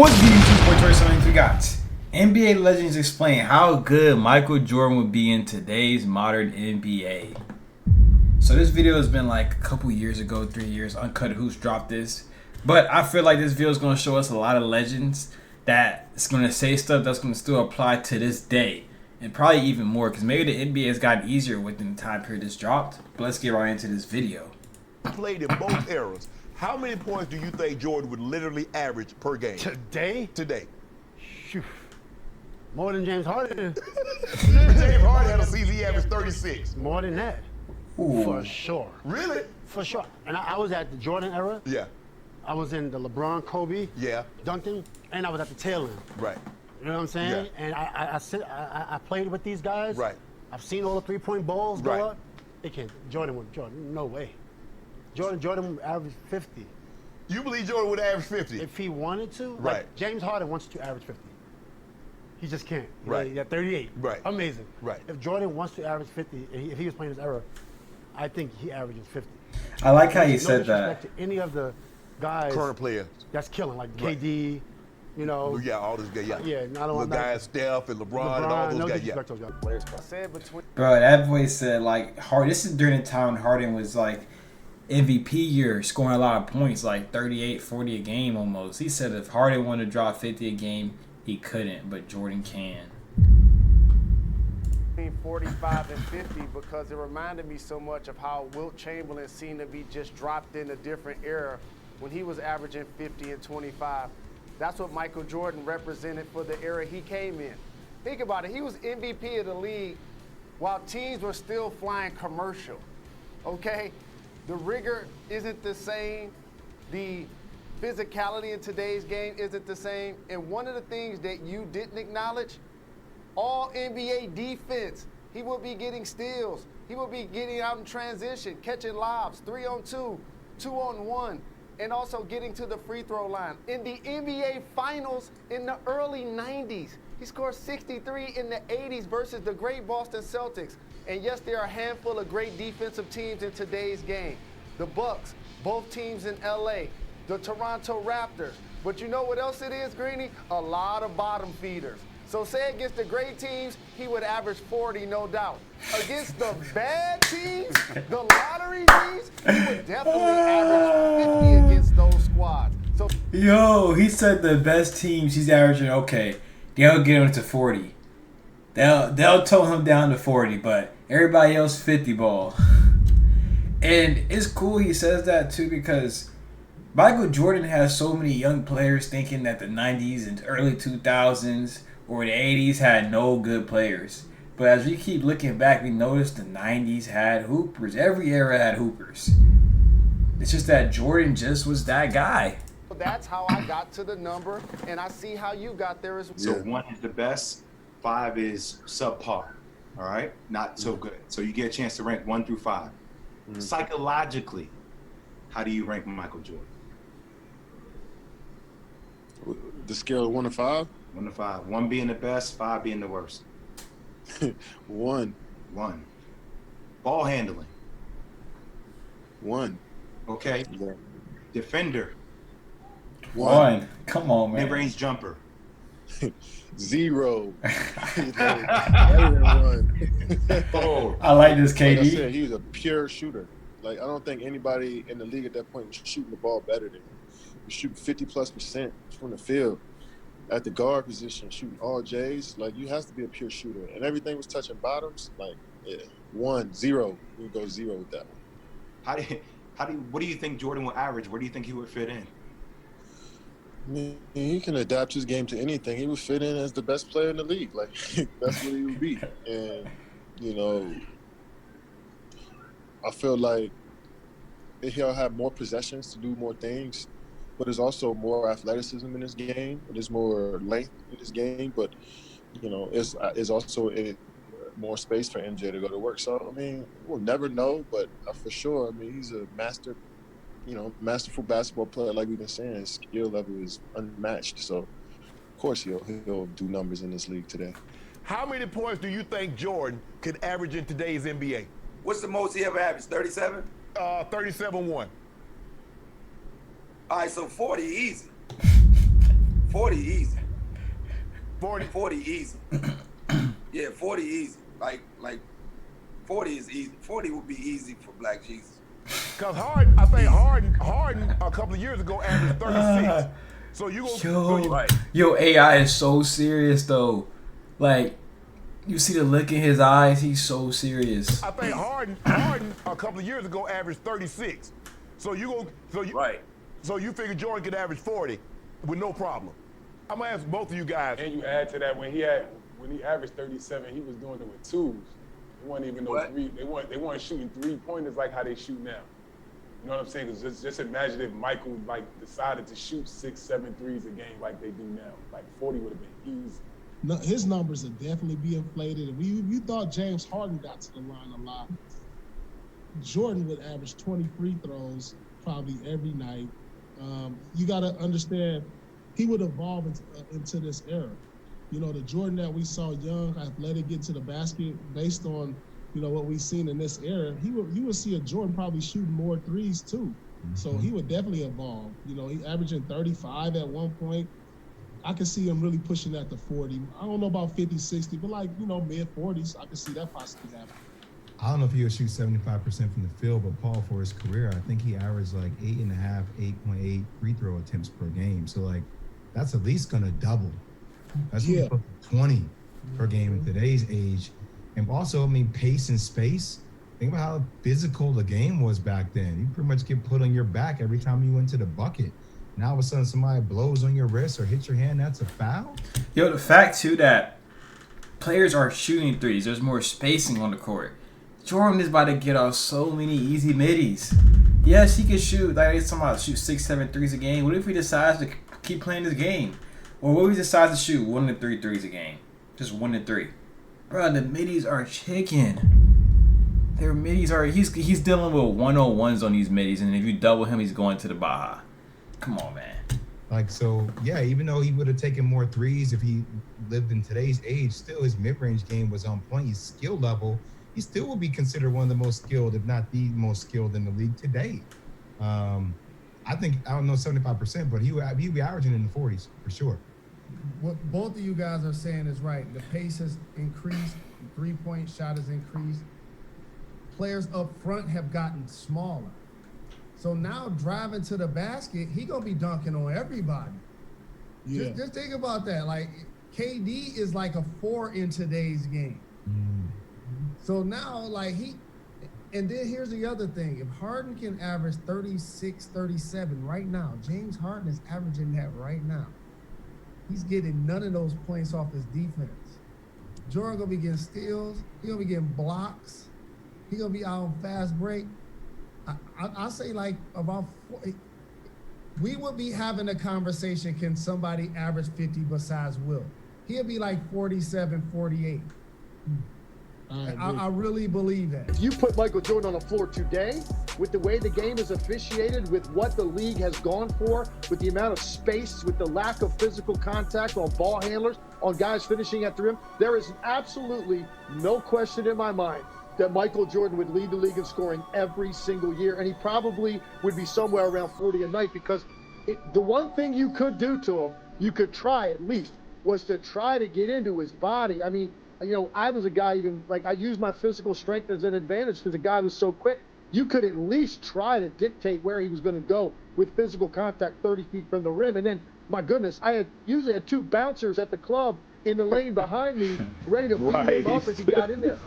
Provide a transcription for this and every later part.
What's good, YouTube? Sports Wrestling we got. NBA legends explain how good Michael Jordan would be in today's modern NBA. So this video has been like a couple years ago, 3 years. Uncut Hoops dropped this, but I feel like this video is going to show us a lot of legends that it's going to say stuff that's going to still apply to this day, and probably even more because maybe the NBA has gotten easier within the time period this dropped. But let's get right into this video. Played in both eras. How many points do you think Jordan would literally average per game? Today? Today. Phew. More than James Harden. James Harden had a season he averaged 36. More than that. Ooh. For sure. Really? For sure. And I was at the Jordan era. Yeah. I was in the LeBron, Kobe, Yeah. Duncan, and I was at the tail end. Right. You know what I'm saying? Yeah. And I played with these guys. Right. I've seen all the three-point balls go Right. up. They can't. Jordan, no way. Jordan would average 50. You believe Jordan would average 50? If he wanted to. Right. Like James Harden wants to average 50. He just can't. Right. He's at 38. Right. Amazing. Right. If Jordan wants to average 50, if he was playing his era, I think he averages 50. I like how you No said disrespect that. to any of the guys Current player. that's killing, like Right. KD, you know. Yeah, all those guys. Yeah. Yeah, I don't the want guys, Steph and LeBron, and all those no guys. Yeah. disrespect to those guys. I said between Bro, that voice said like this is during the time when Harden was like MVP year, scoring a lot of points, like 38, 40 a game almost. He said if Harden wanted to drop 50 a game, he couldn't, but Jordan can. 45 and 50 because it reminded me so much of how Wilt Chamberlain seemed to be just dropped in a different era when he was averaging 50 and 25. That's what Michael Jordan represented for the era he came in. Think about it. He was MVP of the league while teams were still flying commercial. Okay? The rigor isn't the same. The physicality in today's game isn't the same. And one of the things that you didn't acknowledge, all NBA defense. He will be getting steals. He will be getting out in transition, catching lobs, 3-on-2, 2-on-1, and also getting to the free throw line. In the NBA Finals in the early 90s, he scored 63 in the 80s versus the great Boston Celtics. And yes, there are a handful of great defensive teams in today's game. The Bucks, both teams in LA, the Toronto Raptors. But you know what else it is, Greeny? A lot of bottom feeders. So say against the great teams, he would average 40, no doubt. Against the bad teams, the lottery teams, he would definitely average 50 against those squads. So Yo, he said the best teams he's averaging, okay, they'll get him to 40. They'll tone him down to 40, but everybody else 50 ball. And it's cool he says that too because Michael Jordan has so many young players thinking that the 90s and early 2000s or the 80s had no good players. But as we keep looking back, we notice the 90s had hoopers. Every era had hoopers. It's just that Jordan just was that guy. that's how I got to the number, and I see how you got there as well. So 1 is the best, 5 is subpar, all right? Not so good. So you get a chance to rank 1 through 5. Psychologically, how do you rank Michael Jordan? The scale of 1 to 5? 1 to 5. 1 being the best, 5 being the worst. 1. 1. Ball handling. 1. Okay. Yeah. Defender. 1. Come on, man. Mid-range jumper. 0. Better than 1. Oh. I like this, Like I KD. said, he was a pure shooter. Like, I don't think anybody in the league at that point was shooting the ball better than him. He was shooting 50+% from the field. At the guard position, shooting all J's, like, you have to be a pure shooter. And everything was touching bottoms, like, yeah, 1, 0. We go 0 with that one. What do you think Jordan will average? Where do you think he would fit in? I mean, he can adapt his game to anything. He would fit in as the best player in the league. Like, that's what he would be. And, you know, I feel like he'll have more possessions to do more things, but there's also more athleticism in his game. There's more length in his game, but, you know, it's also more space for MJ to go to work. So, I mean, we'll never know, but for sure, I mean, he's a masterful basketball player. Like we've been saying, his skill level is unmatched. So, of course, he'll do numbers in this league today. How many points do you think Jordan could average in today's NBA? What's the most he ever averaged? 37? 37-1. All right, so 40 easy. 40 easy. 40. 40 easy. Yeah, 40 easy. Like 40 is easy. 40 would be easy for Black Jesus. Because Harden, I think Harden a couple of years ago averaged 36. So you go. Yo, AI is so serious though. Like, you see the look in his eyes. He's so serious. I think Harden a couple of years ago averaged 36. So you figure Jordan could average 40 with no problem. I'm gonna ask both of you guys. And you add to that when he averaged 37, he was doing it with twos. They weren't even no What? three. They weren't shooting 3-pointers like how they shoot now. You know what I'm saying? Because just imagine if Michael decided to shoot 6-7 threes a game like they do now. Like 40 would have been easy. No, his numbers would definitely be inflated. If you thought James Harden got to the line a lot, Jordan would average 20 free throws probably every night. You got to understand, he would evolve into this era. You know, the Jordan that we saw young, athletic, get to the basket based on, you know, what we've seen in this era, you would see a Jordan probably shooting more threes too. So he would definitely evolve. You know, he averaging 35 at one point. I can see him really pushing that to 40. I don't know about 50, 60, but like, you know, mid 40s, I can see that possibly happening. I don't know if he would shoot 75% from the field, but Paul, for his career, I think he averaged like 8.5, 8.8 free throw attempts per game. So like, that's at least gonna double. That's Yeah. 20 per game in today's age. And also, I mean, pace and space. Think about how physical the game was back then. You pretty much get put on your back every time you went to the bucket. Now all of a sudden somebody blows on your wrist or hits your hand, that's a foul? Yo, the fact too that players are shooting threes, there's more spacing on the court. Jordan is about to get off so many easy middies. Yes, he can shoot, like he's talking about shoot 6-7 threes a game. What if he decides to keep playing this game? Or what if he decides to shoot 1 to 3 threes a game? Just 1 to 3. Bro, the middies are chicken. Their middies are he's dealing with 101s on these middies, and if you double him, he's going to the Baja. Come on, man. Like, so, yeah, even though he would have taken more threes if he lived in today's age, still his mid-range game was on point. His skill level, he still would be considered one of the most skilled, if not the most skilled in the league today. I think, I don't know 75%, but he would be averaging in the 40s for sure. What both of you guys are saying is right. The pace has increased, the three-point shot has increased. Players up front have gotten smaller. So now driving to the basket, he gonna be dunking on everybody. Yeah. Just think about that. Like KD is like a 4 in today's game. So now like and then here's the other thing. If Harden can average 36, 37 right now, James Harden is averaging that right now. He's getting none of those points off his defense. Jordan gonna be getting steals. He gonna be getting blocks. He gonna be out on fast break. I say like about we would be having a conversation, can somebody average 50 besides Will? He'll be like 47, 48. I really believe that. If you put Michael Jordan on the floor today, with the way the game is officiated, with what the league has gone for, with the amount of space, with the lack of physical contact on ball handlers, on guys finishing at the rim, there is absolutely no question in my mind that Michael Jordan would lead the league in scoring every single year, and he probably would be somewhere around 40 a night, because the one thing you could do to him, you could try at least, was to try to get into his body. I mean, you know, I was a guy, even like I used my physical strength as an advantage because the guy was so quick. You could at least try to dictate where he was going to go with physical contact 30 feet from the rim. And then, my goodness, I usually had 2 bouncers at the club in the lane behind me, ready to beat him up as he got in there.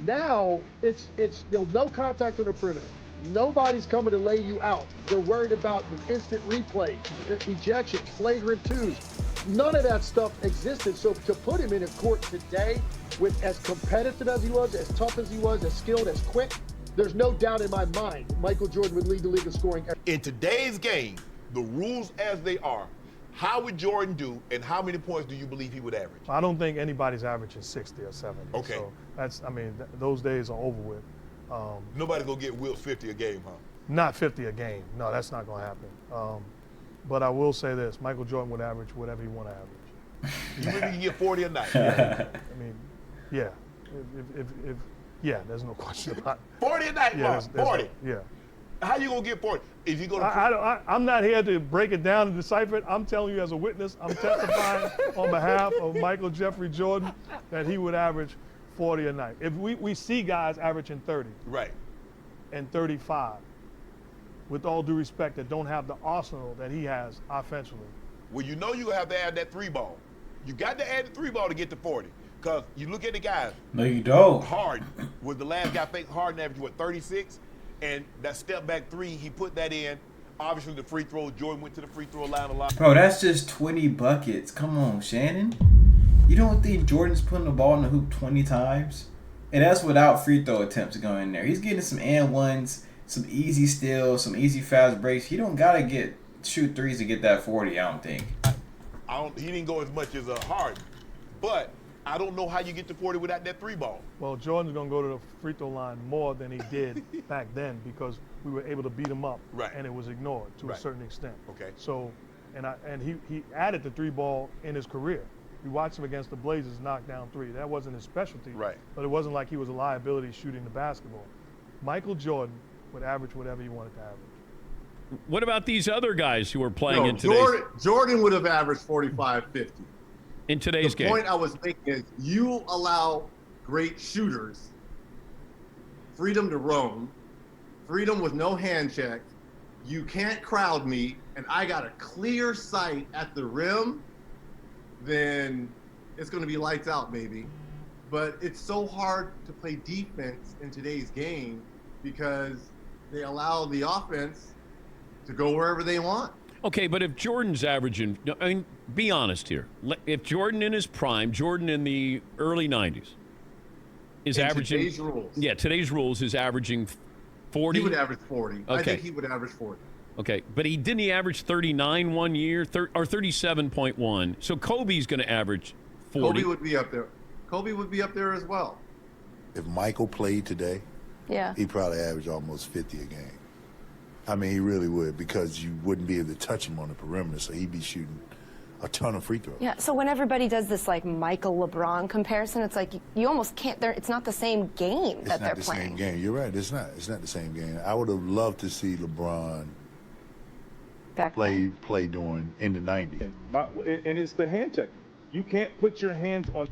Now it's no contact on the perimeter. Nobody's coming to lay you out. They're worried about the instant replay, ejections, flagrant 2s. None of that stuff existed. So to put him in a court today with as competitive as he was, as tough as he was, as skilled, as quick, there's no doubt in my mind Michael Jordan would lead the league in scoring. In today's game, the rules as they are, how would Jordan do, and how many points do you believe he would average? I don't think anybody's averaging 60 or 70. Okay. So that's, I mean, those days are over with. Nobody's gonna get Will 50 a game, huh? Not 50 a game. No, that's not gonna happen. But I will say this: Michael Jordan would average whatever he want to average. You think he can get 40 a night? Yeah. I mean, yeah. If yeah, there's no question about it. 40 a night, Yeah, Mark. 40. Yeah. How you gonna get 40? If you go to I'm not here to break it down and decipher it. I'm telling you as a witness, I'm testifying on behalf of Michael Jeffrey Jordan that he would average 40 a night. If we see guys averaging 30 right and 35, with all due respect, that don't have the arsenal that he has offensively. Well, you know you have to add that 3 ball. You got to add the 3 ball to get to 40. Because you look at the guys. No, you don't. Harden was the last guy. Harden averaged, what, 36? And that step back 3, he put that in. Obviously, the free throw, Jordan went to the free throw line a lot. Bro, that's just 20 buckets. Come on, Shannon. You don't think Jordan's putting the ball in the hoop 20 times? And that's without free throw attempts going in there. He's getting some and ones, some easy steals, some easy fast breaks. He don't got to shoot threes to get that 40, I don't think. He didn't go as much as Harden. But I don't know how you get to 40 without that 3 ball. Well, Jordan's going to go to the free throw line more than he did back then because we were able to beat him up, and it was ignored to a certain extent. Okay. So, and he added the 3 ball in his career. We watched him against the Blazers knock down 3. That wasn't his specialty. Right. But it wasn't like he was a liability shooting the basketball. Michael Jordan would average whatever he wanted to average. What about these other guys who are playing in today's Jordan would have averaged 45, 50. In today's game. The point I was making is you allow great shooters freedom to roam, freedom with no hand check. You can't crowd me, and I got a clear sight at the rim, then it's going to be lights out, baby. But it's so hard to play defense in today's game because they allow the offense to go wherever they want. Okay, but if Jordan's averaging, I mean, be honest here. If Jordan in his prime, Jordan in the early 90s, is averaging. Today's rules. Yeah, today's rules is averaging 40. He would average 40. Okay. I think he would average 40. Okay, but didn't he average 39 one year, or 37.1? So Kobe's going to average 40. Kobe would be up there. Kobe would be up there as well. If Michael played today, he'd probably average almost 50 a game. I mean, he really would, because you wouldn't be able to touch him on the perimeter, so he'd be shooting a ton of free throws. Yeah, so when everybody does this, like, Michael LeBron comparison, it's like you almost can't, it's not the same game that they're playing. It's not the same game. You're right, it's not the same game. I would have loved to see LeBron play during in the 90s. And it's the hand check. You can't put your hands on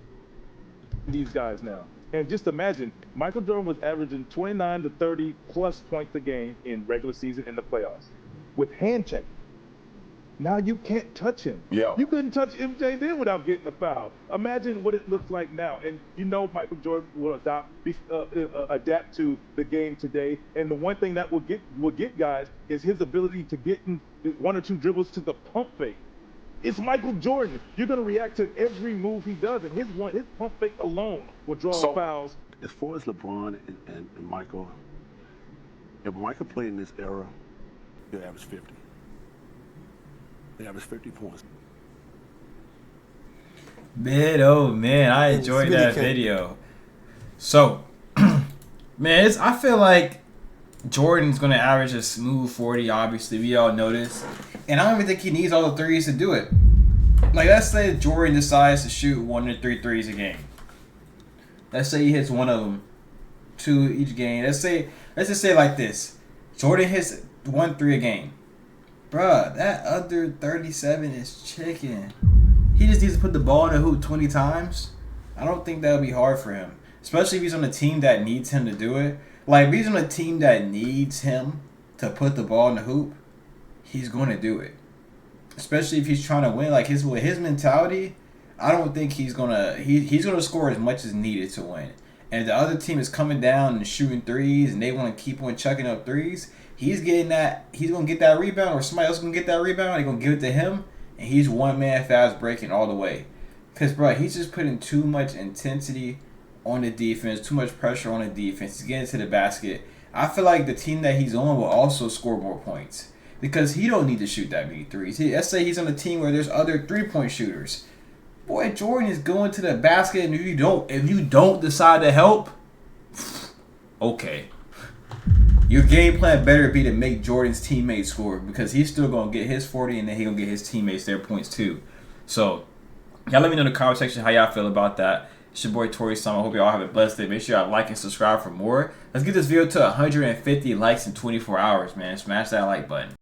these guys now. And just imagine, Michael Jordan was averaging 29 to 30 plus points a game in regular season in the playoffs with hand check. Now you can't touch him. Yeah. You couldn't touch MJ then without getting a foul. Imagine what it looks like now. And you know Michael Jordan will adapt to the game today. And the one thing that will get guys is his ability to get in 1 or 2 dribbles to the pump fake. It's Michael Jordan. You're going to react to every move he does, and his pump fake alone will draw fouls. As far as LeBron and Michael, if Michael played in this era, he'll average 50. He averaged 50 points. Man, oh man, I enjoyed that video. So, man, I feel like Jordan's going to average a smooth 40, obviously. We all know this. And I don't even think he needs all the threes to do it. Like, let's say Jordan decides to shoot 1 to 3 threes a game. Let's say he hits one of them, 2 each game. Let's just say like this. Jordan hits 1 3 a game. Bruh, that other 37 is chicken. He just needs to put the ball in the hoop 20 times. I don't think that would be hard for him. Especially if he's on a team that needs him to do it. Like, if he's on a team that needs him to put the ball in the hoop, he's going to do it. Especially if he's trying to win. Like, his mentality, I don't think he's going to score as much as needed to win. And if the other team is coming down and shooting threes and they want to keep on chucking up threes, he's going to get that rebound, or somebody else going to get that rebound. They're going to give it to him, and he's one man fast breaking all the way. Because, bro, he's just putting too much intensity on the defense, too much pressure on the defense. He's getting to the basket. I feel like the team that he's on will also score more points because he don't need to shoot that many threes. Let's say he's on a team where there's other 3-point shooters. Boy, Jordan is going to the basket, and if you don't decide to help, okay. Your game plan better be to make Jordan's teammates score because he's still going to get his 40, and then he's going to get his teammates their points too. So, y'all let me know in the comment section how y'all feel about that. It's your boy Tori Sum. I hope you all have a blessed day. Make sure y'all like and subscribe for more. Let's get this video to 150 likes in 24 hours, man. Smash that like button.